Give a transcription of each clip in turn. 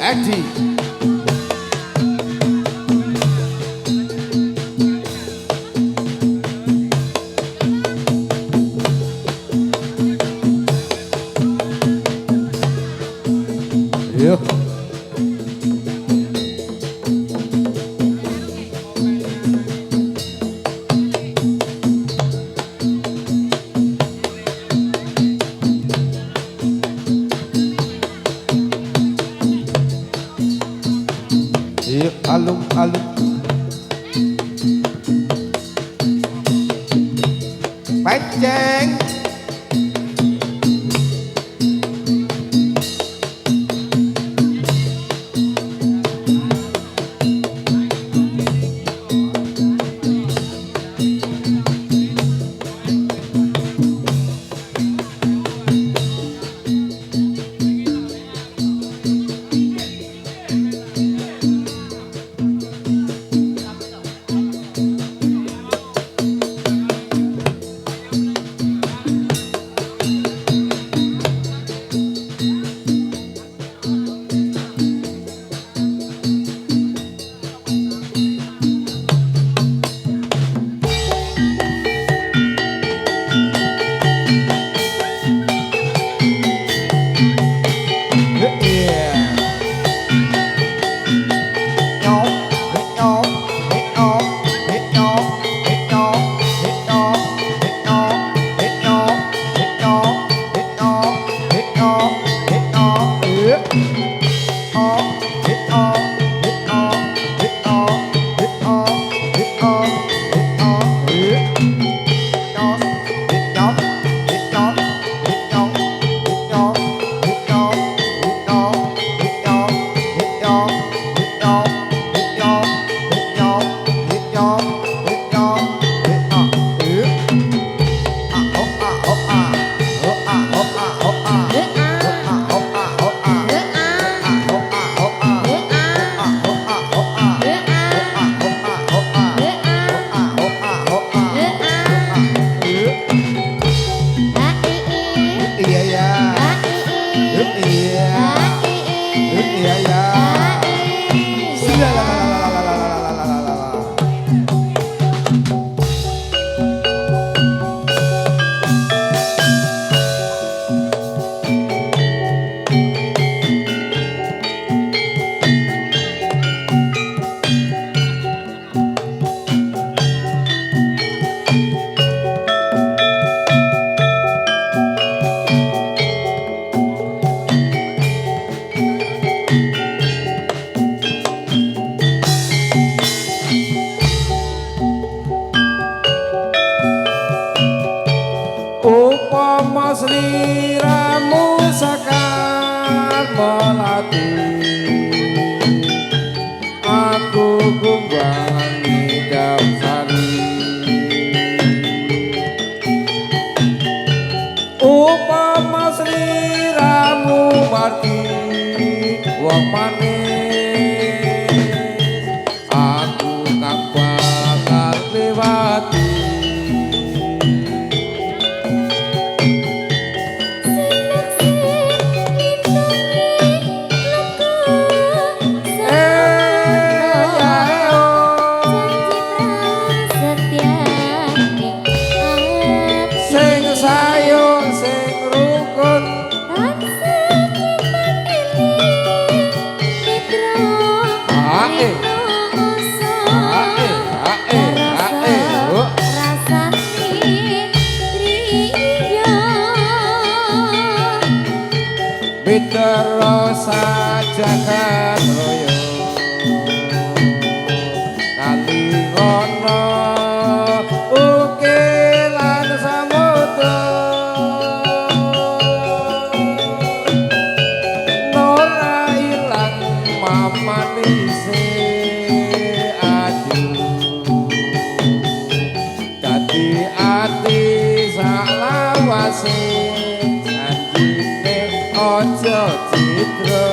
Adi. Yuk. Yuk, alum-alum. Panceng. Upama sliramu sakar melati, aku kumbang ngidap sari. Upama sliramu mati wong manis, aku kang bakal liwati. Terus jagat raya kali ngono ukilan samudra ora ilang mamanise adu dadi ati salawase janjine aja citra.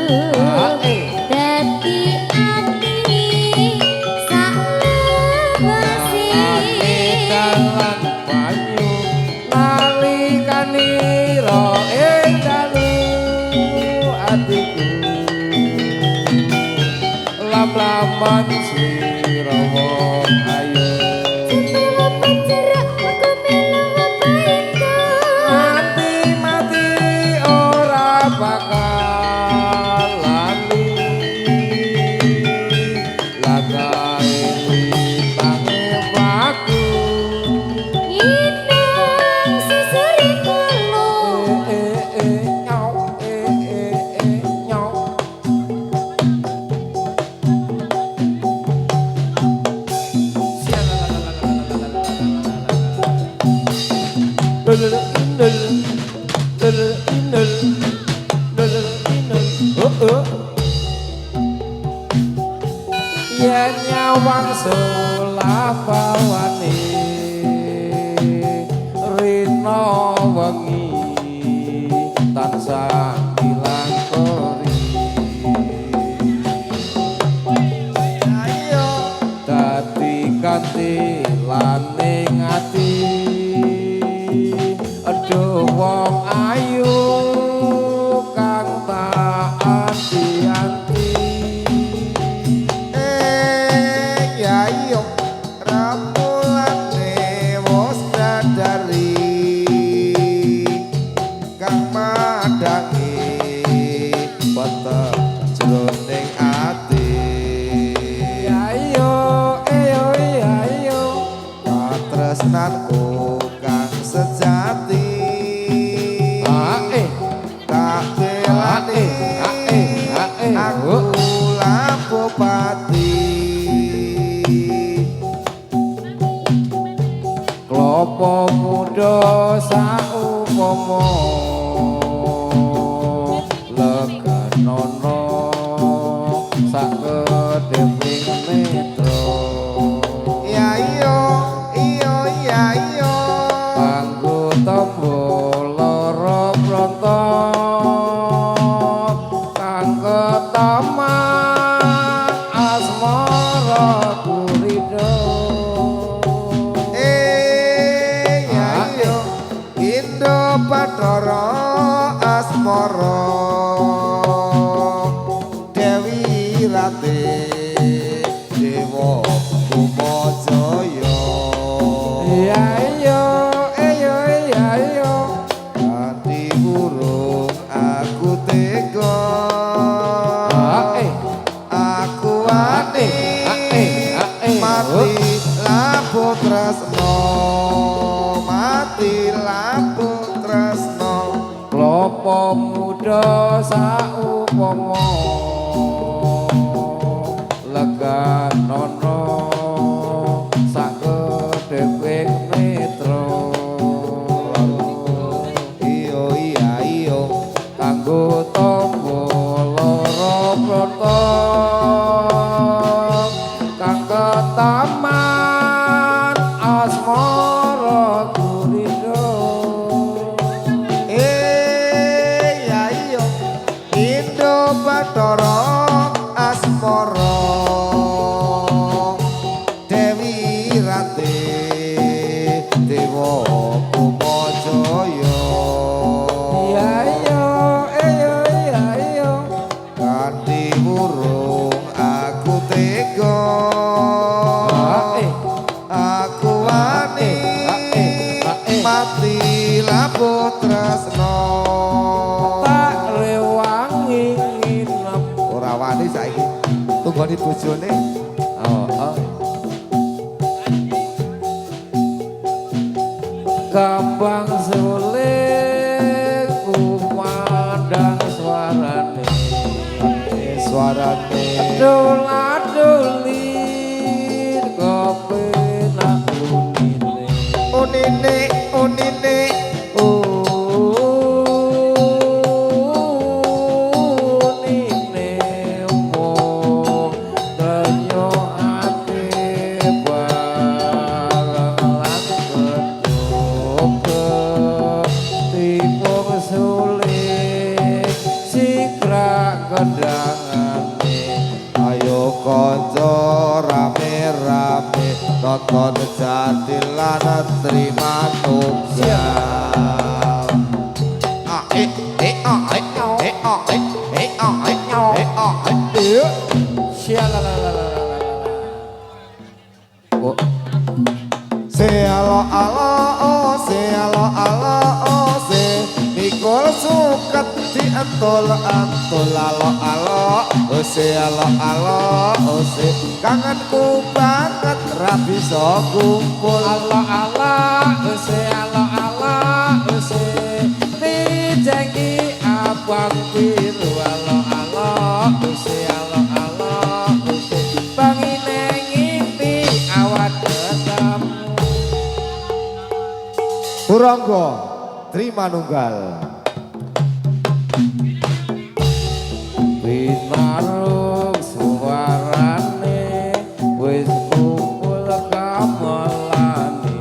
dadi ati saklawase dalan banyu nalikanira ing dalu atiku lam-laman slira wong ayu bakal lali lagae tange baku inang sisri kulo nyau nyau yen nyawang sulapawani rina wengi tansah ilang kori ayo dadi kantilaning ati aduh wong ayu kang tak anti-anti ayo ramulane wis dadari kang madangi wetek jroning ati ayo ayo tresnanku kang sejati tak belani aku lapo pati klopo muda saupama leganono sakedheping netra iya kanggo tombo lara pranta kang ketaman asmara kurido Indo Bathara asmara Dewi Rati Dewa Kumajaya ayo ati burung aku tega aku ati mati lapo tresno mati lapo tresno klopo muda saupama leganono sakedheping netra iya kanggo tombo lara pranta kang ketaman asmara kurido Indo Bathara asmara Dewi Rati Dewa Kumajaya iya kanthi burung aku tega aku wani mati lapo tresno tak rewangi nginep ora wani saiki tunggoni bojone gampang sulit kumandang suarane dolat-dolit kepenak unine sulit sikra undangane ayo kanca rame-rame nonton jadilan terima tunggal Sealo alo oh sealo alo oh se Nikol suket diantul antul alo alo oh sealo alo oh se kangenku banget ra bisa kumpul alo alo oh sealo alo oh se dijanji abang biru alo alo oh sealo alo oh se bangine ngimpi awan ketemu Purangga terima nunggal Winarung suarane wis kumpul kamelane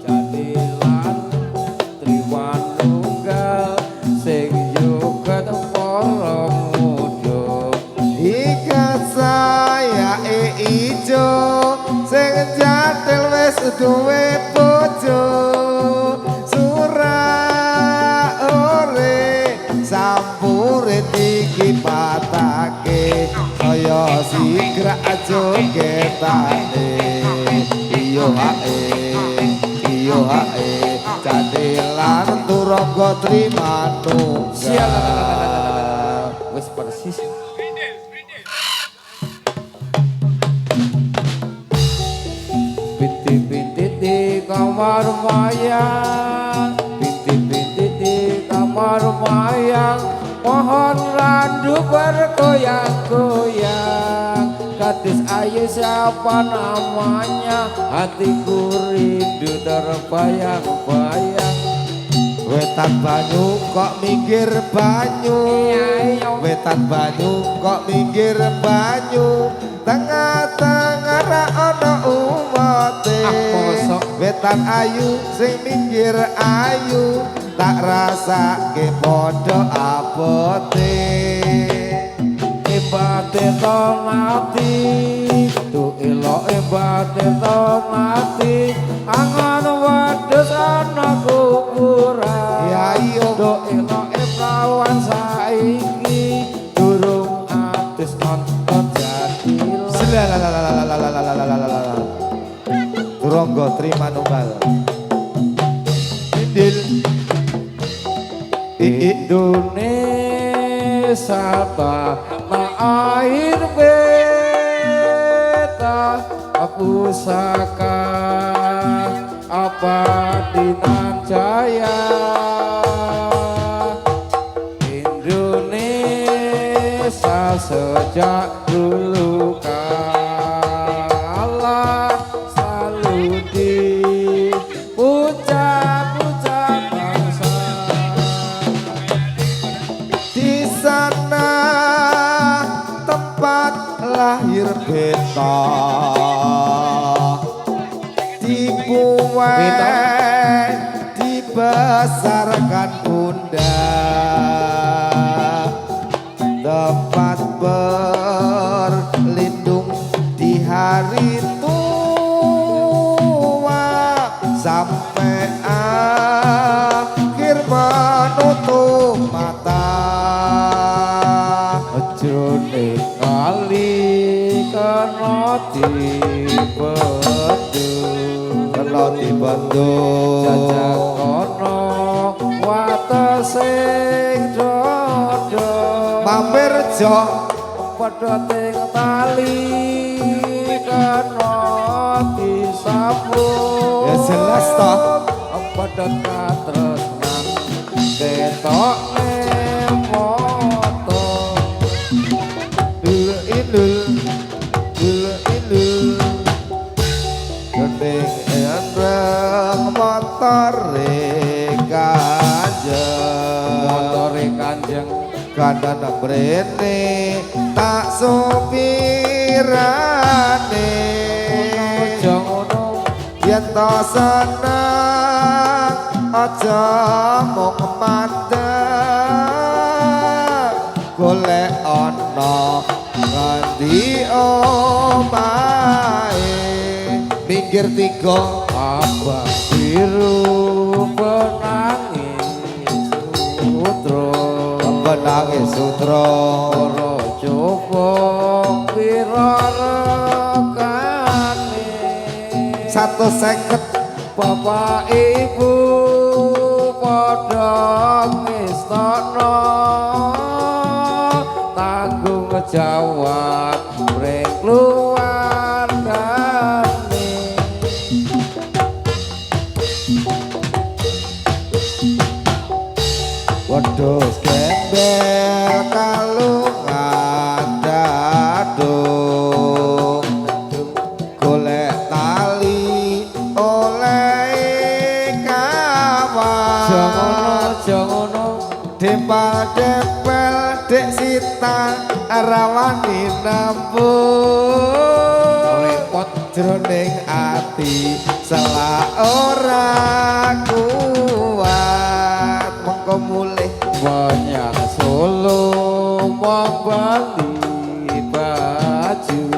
jadilan terima nunggal sing yuket para muda ikat saya ijo sing jatil wis duwe bojo sampure dikipatake kaya sigrak jogetane iyo hae jadilan turangga trima tunggal wis persis binti-binti di kamar mayang binti-binti di kamar mayang pohon randu bergoyang-goyang gadis ayu siapa namanya hatiku rindu terbayang-bayang wetan banyu kok minggir banyu wetan banyu kok minggir banyu tengah-tengah ra ono umote wetan ayu sing minggir ayu tak rasa ke podo abote ibate to mati tu ilo ibate to mati angon wedhus ana kuburan ya iyo do ilo prawan saiki durung atus nonton jadilan Turangga terima nunggal Indil Indonesia tanah air beta pusaka Abadinan Jaya Indonesia sejak dulu kala selalu dipuja-puja bangsa di sana tempat lahir beta dibuat dibesarkan bunda tempat berlindung di hari tua sampai akhir menutup mata ojo kali kena dibendung jajak kono wata sing dodo mampir jo padha ting tali kena disambung ya jelas toh padha katresnan ketok moto idul gendeng endreng motore kanjeng kandhane mrene tak sopirane aja ngono yen to seneng aja mung mandeg golek ana ngendi omahe minggir tiga abang biru benangis sutra benangis sutra ora coba pira regane 150 bapak ibu padha ngestana tanggung jawab mring keluargane wedhus gembel kalungan dadung golek tali oleh kawan jangono dempel dek sita rawani nampung repot jroning ati selak ora kuat mengko mulih banyak solo membeli baju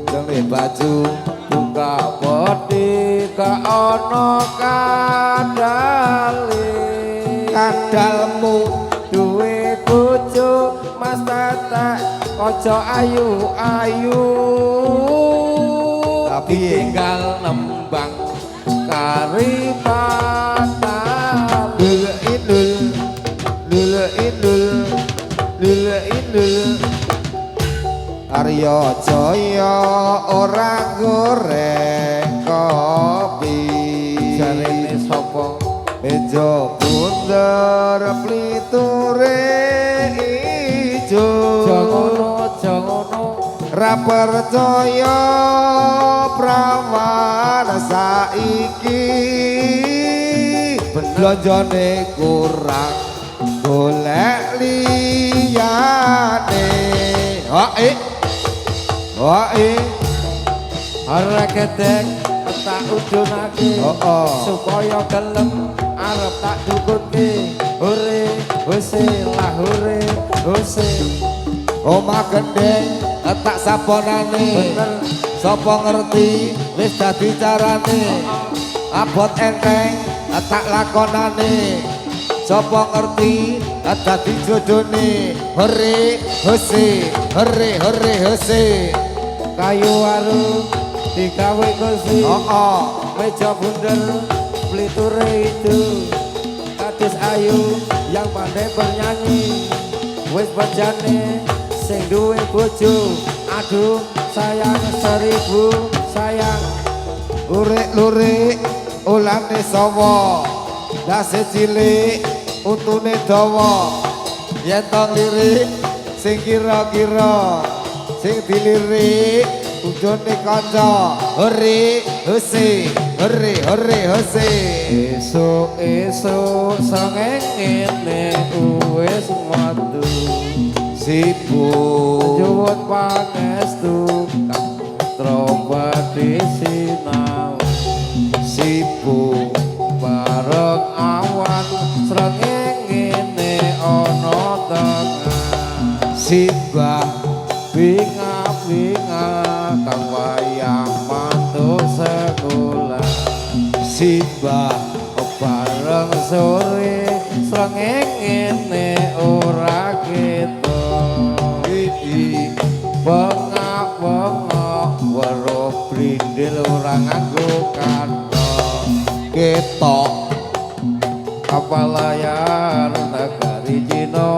demi baju buka peti ka ono kadale kadalmu duwe bojo mas tetek ojo ayu-ayu tapi tinggal nembang karipatan lule indul Arya Jaya ora goreng kopi jarene sapa meja bunder pliture ijo jangono ra percaya prawan saiki blonjone kurang golek liyane wae arek ketek tak udunake supaya gelem arep tak dukunke hore hose lah hore hose omah gendeng tak saponane bener sapa ngerti wis dadi carane abot enteng tak lakonane sapa ngerti dadi jodone hore hose kayu warung digawe kursi meja bunder pliture itu gadis ayu yang pandai bernyanyi wis bejane sing duwe bojo aduh sayang 1000 sayang lurik ulane sawa dase cilik utune dawa yen tong lirik sing kira-kira sing dilirik ujone kanca hore hose esuk sangene wis matu sibuk nyuwun pangestu trobati sinau sibuk bareng awan srengenge ana tengah simbah binga kang wayang mantuk sekolah simbah bareng sore srengenge ora ketok iki bengak-bengok weruh blindil ora nganggo kanthong ketok kapal layar negari Cina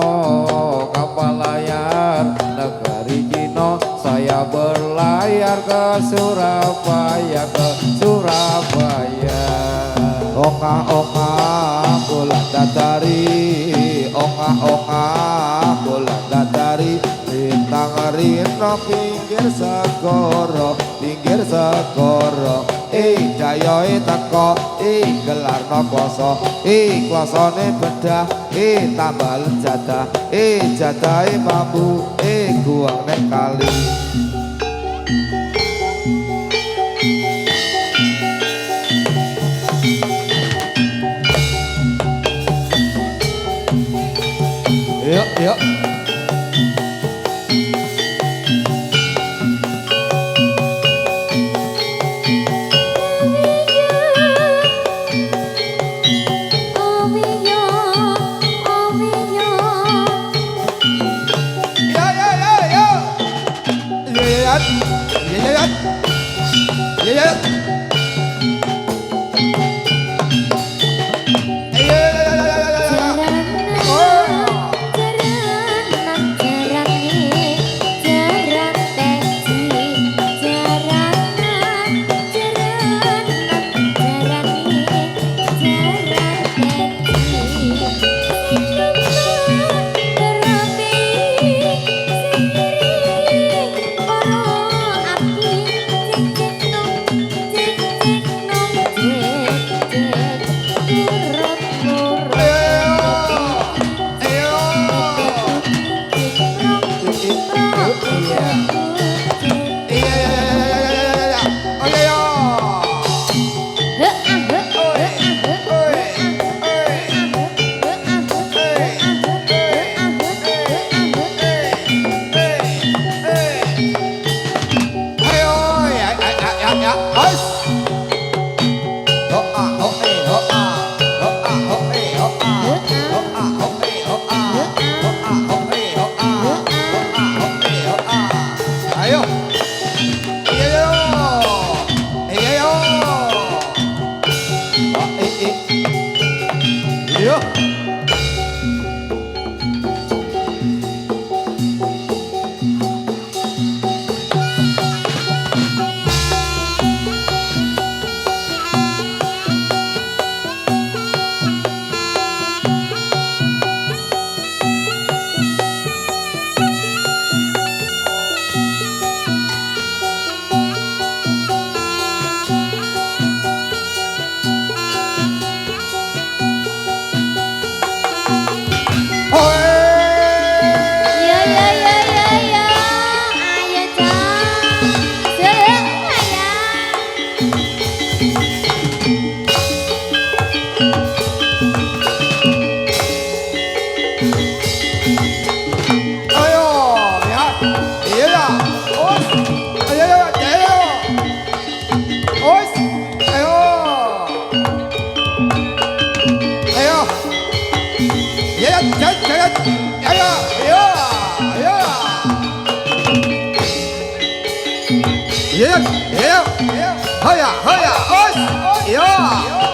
kapal layar negari Cina saya berlayar ke Surabaya ongah-ongah bola dadari ongah-ongah bola dadari bintang rino pinggir segoro jayoe teko gelarno kloso klosone bedah tambal jadah jadahe mambu guang nek kali yuk Iya, iya, iya, hoya, hoya, os, iya.